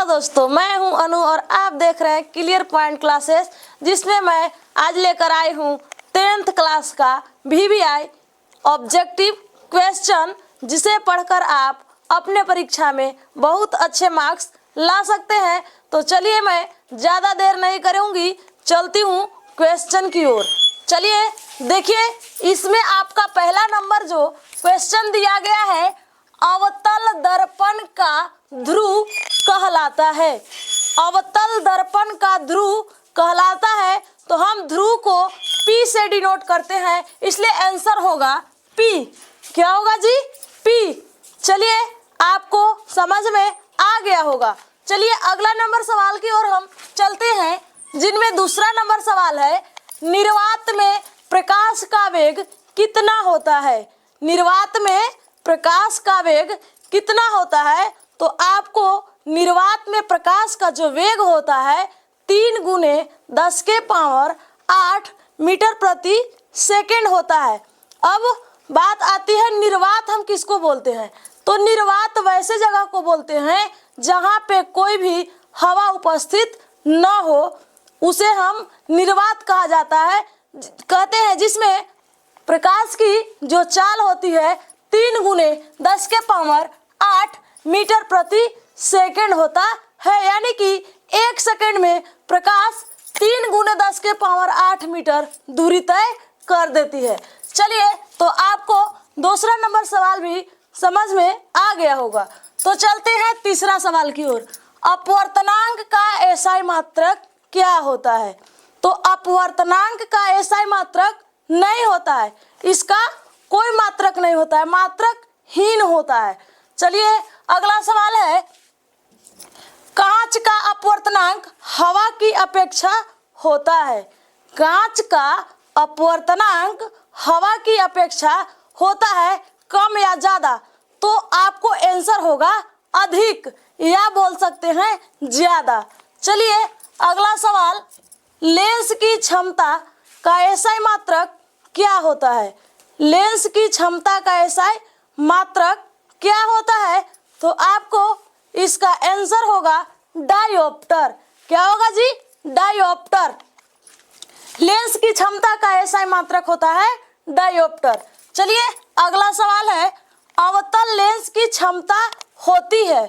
दोस्तों, मैं हूं अनु और आप देख रहे हैं क्लियर पॉइंट क्लासेस, जिसमें मैं आज लेकर आई हूं 10th क्लास का VVI ऑब्जेक्टिव क्वेश्चन, जिसे पढ़कर आप अपने परीक्षा में बहुत अच्छे मार्क्स ला सकते हैं। तो चलिए, मैं ज़्यादा देर नहीं करूंगी, चलती हूं क्वेश्चन की ओर। चलिए देखिए, इसमें आपका पहला नंबर जो क्वेश्चन दिया गया है, अवतल दर्पण का ध्रुव कहलाता है। अवतल दर्पण का ध्रुव कहलाता है, तो हम ध्रुव को P से डिनोट करते हैं, इसलिए आंसर होगा P। क्या होगा जी? P। चलिए, आपको समझ में आ गया होगा। चलिए अगला नंबर सवाल की ओर हम चलते हैं, जिनमें दूसरा नंबर सवाल है, निर्वात में प्रकाश का वेग कितना होता है? निर्वात में प्रकाश का वेग कितना होता है? तो आपको निर्वात में प्रकाश का जो वेग होता है 3 गुने 10 के पावर 8 मीटर प्रति सेकेंड होता है। अब बात आती है, निर्वात हम किसको बोलते हैं? तो निर्वात वैसे जगह को बोलते हैं जहाँ पे कोई भी हवा उपस्थित न हो, उसे हम निर्वात कहा जाता है। कहते हैं जिसमें प्रकाश की जो चाल होती है 3 गुने 10 के पावर 8 मीटर प्रति सेकेंड होता है, यानी कि 1 सेकेंड में प्रकाश 3 गुने 10 के पावर 8 मीटर दूरी तय कर देती है। चलिए, तो आपको दूसरा नंबर सवाल भी समझ में आ गया होगा। तो चलते हैं तीसरा सवाल की ओर। अपवर्तनांक का SI मात्रक क्या होता है? तो अपवर्तनांक का SI मात्रक नहीं होता है, इसका कोई मात्रक नहीं होता है, मात्रक हीन होता है। चलिए अगला सवाल है, कांच का अपवर्तनांक हवा की अपेक्षा होता है। कांच का अपवर्तनांक हवा की अपेक्षा होता है, कम या ज्यादा? तो आपको आंसर होगा अधिक, या बोल सकते हैं ज्यादा। चलिए अगला सवाल, लेंस की क्षमता का SI मात्रक क्या होता है? लेंस की क्षमता का SI मात्रक क्या होता है? तो आपको इसका आंसर होगा डायोप्टर। क्या होगा जी? डायोप्टर। लेंस की क्षमता का SI मात्रक होता है डायोप्टर। चलिए अगला सवाल है, अवतल लेंस की क्षमता होती है।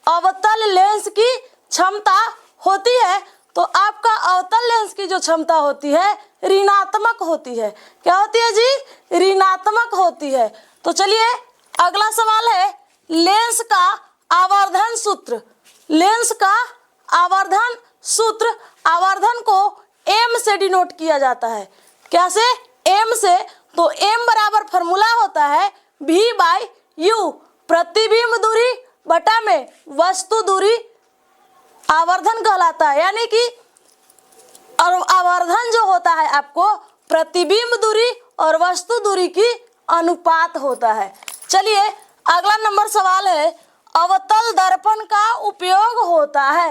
अवतल लेंस की क्षमता होती है, तो आपका अवतल लेंस की जो क्षमता होती है ऋणात्मक होती है। क्या होती है जी? ऋणात्मक होती है। तो चलिए अगला सवाल है, लेंस का आवर्धन सूत्र। लेंस का आवर्धन सूत्र, आवर्धन को M से डिनोट किया जाता है। क्या से? M से। तो M बराबर फॉर्मूला होता है V/U, प्रतिबिंब दूरी बटा में वस्तु दूरी आवर्धन कहलाता है, यानी कि आवर्धन जो होता है आपको प्रतिबिंब दूरी और वस्तु दूरी की अनुपात होता है। चलिए अगला नंबर सवाल है, अवतल दर्पण का उपयोग होता है।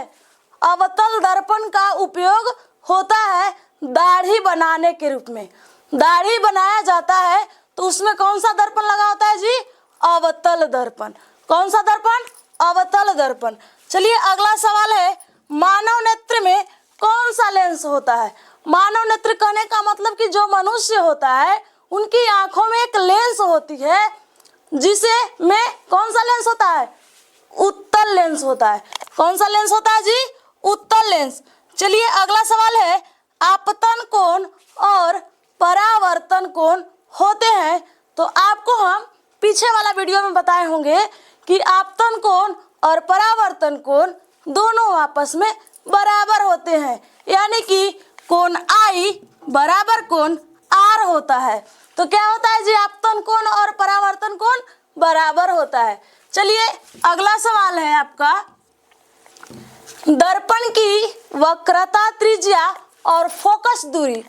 अवतल दर्पण का उपयोग होता है दाढ़ी बनाने के रूप में। दाढ़ी बनाया जाता है, तो उसमें कौन सा दर्पण लगा होता है जी? अवतल दर्पण। कौन सा दर्पण? अवतल दर्पण। चलिए अगला सवाल है, मानव नेत्र में कौन सा लेंस होता है? मानव नेत्र कहने का मतलब कि जो मनुष्य होता है उनकी आंखों में एक लेंस होती है, जिसे में कौन सा लेंस होता है? उत्तल लेंस होता है। कौन सा लेंस होता है जी? उत्तल लेंस। चलिए अगला सवाल है, आपतन कोण और परावर्तन कोण होते हैं। तो आपको हम पीछे वाला वीडियो में बताए होंगे कि आपतन कोण और परावर्तन कोण दोनों आपस में बराबर होते हैं, यानी कि कोण I बराबर कोण R होता है। तो क्या होता है जी? आपतन कोण और परावर्तन कोण बराबर होता है। चलिए अगला सवाल है आपका, दर्पण की वक्रता त्रिज्या और फोकस दूरी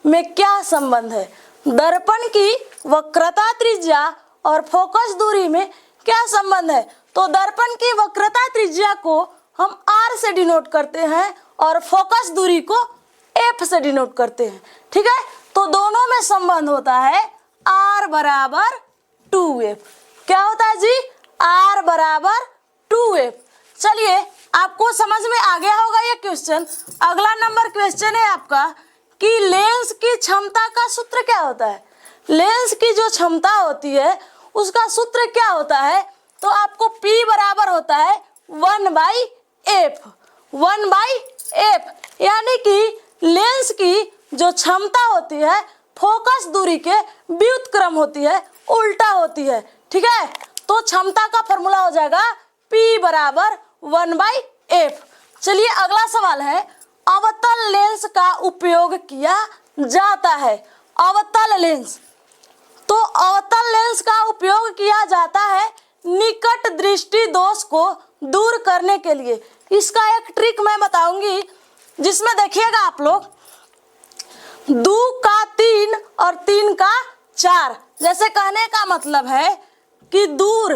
में क्या संबंध है? दर्पण की वक्रता त्रिज्या और फोकस दूरी में क्या संबंध है? तो दर्पण की वक्रता त्रिज्या को हम R से डिनोट करते हैं और फोकस दूरी को F से डिनोट करते हैं। ठीक है, तो दोनों में संबंध होता है R बराबर 2F। क्या होता है जी? R बराबर 2F। चलिए आपको समझ में आ गया होगा ये क्वेश्चन। अगला नंबर क्वेश्चन है आपका कि लेंस की क्षमता का सूत्र क्या होता है। लेंस की जो क्षमता होती है उसका सूत्र क्या होता है, तो आपको P बराबर होता है 1/f, 1/f, यानी कि लेंस की जो क्षमता होती है फोकस दूरी के व्युत्क्रम होती है, उल्टा होती है, ठीक है। तो क्षमता का फॉर्मूला हो जाएगा P बराबर 1/f। चलिए अगला सवाल है, अवतल लेंस का उपयोग किया जाता है। अवतल लेंस, तो अवतल लेंस का उपयोग किया जाता है निकट दृष्टि दोष को दूर करने के लिए। इसका एक ट्रिक मैं बताऊंगी जिसमें देखिएगा आप लोग, 2 का 3 और 3 का 4, जैसे कहने का मतलब है कि दूर,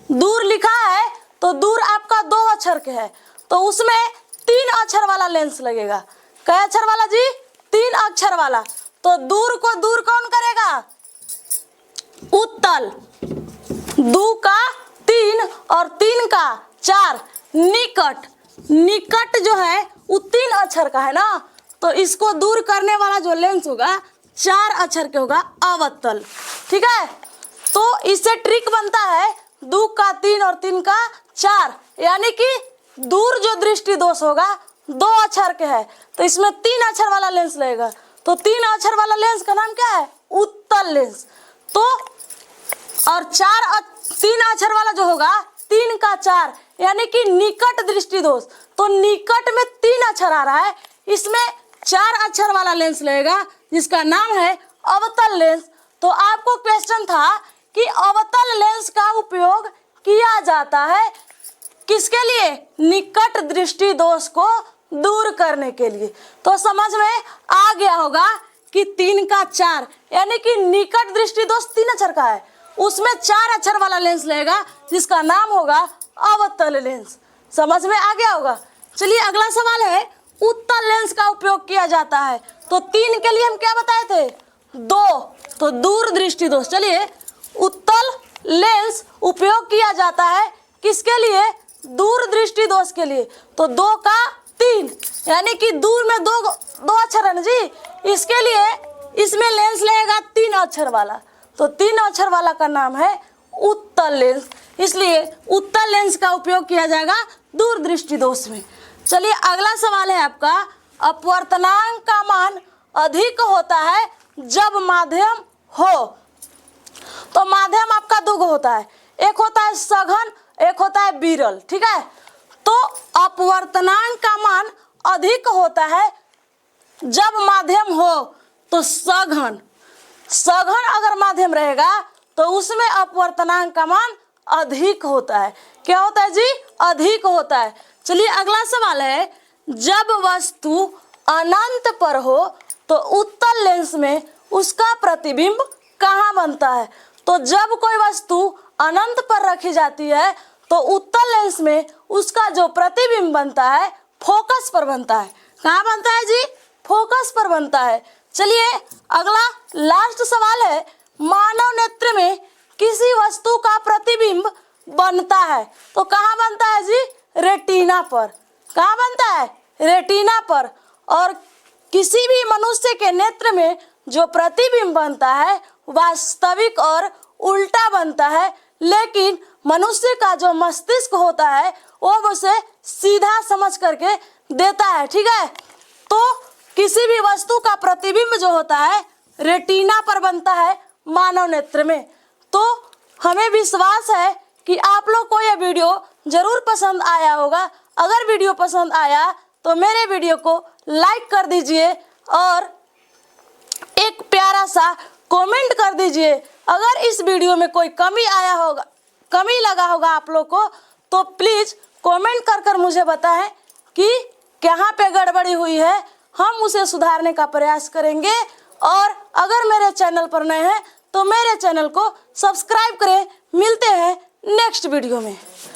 दूर लिखा है तो दूर आपका 2 अक्षर के है, तो उसमें 3 अक्षर वाला लेंस लगेगा। कै अक्षर वाला जी? 3 अक्षर वाला। तो दूर को दूर कौन करेगा? उत्तल। 2 का 3 और 3 का 4, निकट, निकट जो है वो 3 अक्षर का है ना, तो इसको दूर करने वाला जो लेंस होगा 4 अक्षर के होगा, अवतल, ठीक है। तो इससे ट्रिक बनता है 2 का 3 और 3 का 4, यानी कि दूर जो दृष्टि दोष होगा 2 अक्षर के है, तो इसमें 3 अक्षर वाला लेंस लगेगा। तो 3 अक्षर वाला लेंस का नाम क्या है? उत्तल लेंस। तो और 3 अक्षर वाला जो होगा 3 का 4, यानी कि निकट दृष्टि दोष। तो निकट में 3 अक्षर आ रहा है, इसमें 4 अक्षर वाला लेंस लगेगा जिसका नाम है अवतल लेंस। तो आपको क्वेश्चन था कि अवतल लेंस का उपयोग किया जाता है किसके लिए? निकट दृष्टि दोष को दूर करने के लिए। तो समझ में आ गया होगा कि 3 का 4, यानी कि निकट दृष्टि दोष 3 अक्षर का है, उसमें 4 अक्षर वाला लेंस लगेगा जिसका नाम होगा अवतल लेंस। समझ में आ गया होगा। चलिए अगला सवाल है, उत्तल लेंस का उपयोग किया जाता है। तो 3 के लिए हम क्या बताए थे? 2, तो दूर दृष्टि दोष। चलिए उत्तल लेंस उपयोग किया जाता है किसके लिए? दूर दृष्टि दोष के लिए। तो 2 का 3, यानी कि दूर में 2 अक्षर है ना जी, इसके लिए इसमें लेंस लगेगा 3 अक्षर वाला, तो 3 अक्षर वाला का नाम है उत्तल लेंस। इसलिए उत्तल लेंस का उपयोग किया जाएगा दूर दृष्टि दोष में। चलिए अगला सवाल है आपका, अपवर्तनांक का मान अधिक होता है जब माध्यम हो। तो माध्यम आपका 2 होता है, एक होता है सघन, एक होता है विरल, ठीक है। तो अपवर्तनांक का मान अधिक होता है जब माध्यम हो, तो सघन, सघन अगर माध्यम रहेगा तो उसमें अपवर्तनांक का मान अधिक होता है। क्या होता है जी? अधिक होता है। चलिए अगला सवाल है, जब वस्तु अनंत पर हो तो उत्तल लेंस में उसका प्रतिबिंब कहाँ बनता है? तो जब कोई वस्तु अनंत पर रखी जाती है तो उत्तल लेंस में उसका जो प्रतिबिंब बनता है फोकस पर बनता है। कहाँ बनता है जी? फोकस पर बनता है। चलिए अगला लास्ट सवाल है, मानव नेत्र में किसी वस्तु का प्रतिबिंब बनता है, तो कहाँ बनता है जी? रेटिना पर। कहाँ बनता है? रेटिना पर। और किसी भी मनुष्य के नेत्र में जो प्रतिबिंब बनता है वास्तविक और उल्टा बनता है, लेकिन मनुष्य का जो मस्तिष्क होता है वो उसे सीधा समझ करके देता है, ठीक है। तो किसी भी वस्तु का प्रतिबिंब जो होता है रेटिना पर बनता है मानव नेत्र में। तो हमें विश्वास है कि आप लोग को यह वीडियो जरूर पसंद आया होगा। अगर वीडियो पसंद आया तो मेरे वीडियो को लाइक कर दीजिए और एक प्यारा सा कमेंट कर दीजिए। अगर इस वीडियो में कोई कमी आया होगा, कमी लगा होगा आप लोग को, तो प्लीज़ कमेंट कर मुझे बताएं कि कहाँ पे गड़बड़ी हुई है, हम उसे सुधारने का प्रयास करेंगे। और अगर मेरे चैनल पर नए हैं तो मेरे चैनल को सब्सक्राइब करें। मिलते हैं नेक्स्ट वीडियो में।